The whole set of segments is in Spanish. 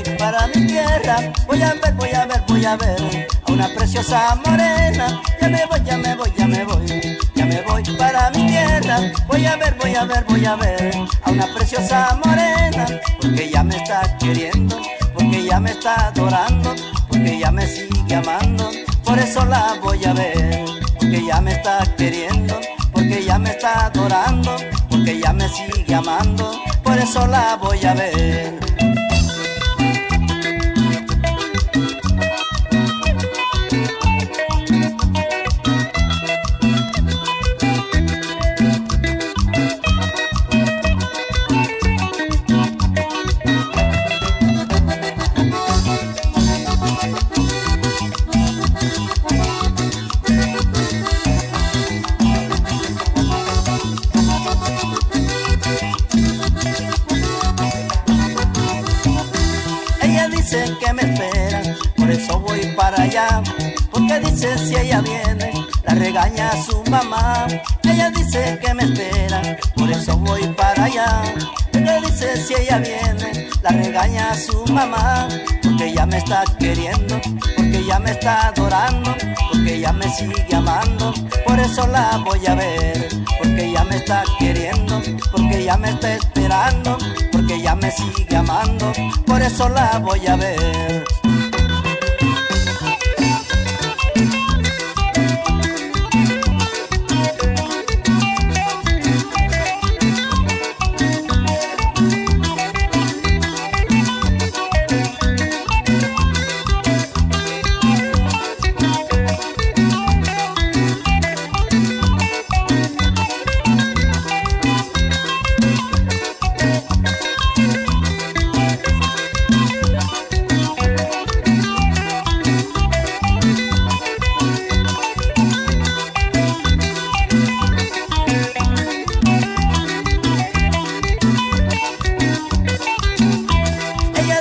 voy para mi tierra. Voy a ver, voy a ver, voy a ver a una preciosa morena. Ya me voy, ya me voy, ya me voy, ya me voy para mi tierra. Voy a ver, voy a ver, voy a ver a una preciosa morena. Porque ella me está queriendo, porque ella me está adorando, porque ella me sigue amando. Por eso la voy a ver, porque ella me está queriendo, porque ella me está adorando, porque ella me sigue amando. Por eso la voy a ver. Dice que me espera, por eso voy para allá. Porque dice si ella viene, la regaña a su mamá. Ella dice que me espera, por eso voy para allá. Porque dice si ella viene, la regaña a su mamá. Porque ella me está queriendo, porque ella me está adorando, porque ella me sigue amando. Por eso la voy a ver, porque ella me está queriendo, porque ella me está esperando, porque ella me sigue amando. Por eso la voy a ver.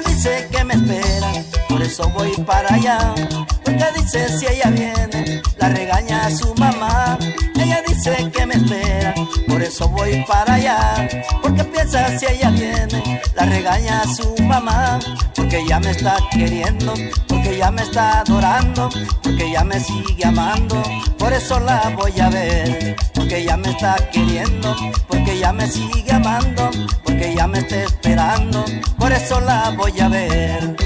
Dice que me espera, por eso voy para allá. Porque dice si ella viene, la regaña a su mamá. Ella dice que me espera, por eso voy para allá. Porque piensa si ella viene, la regaña a su mamá. Porque ella me está queriendo, porque ella me está adorando, porque ella me sigue amando. Por eso la voy a ver, porque ella me está queriendo, porque ella me sigue amando, porque ella me está esperando. Por eso la voy a ver.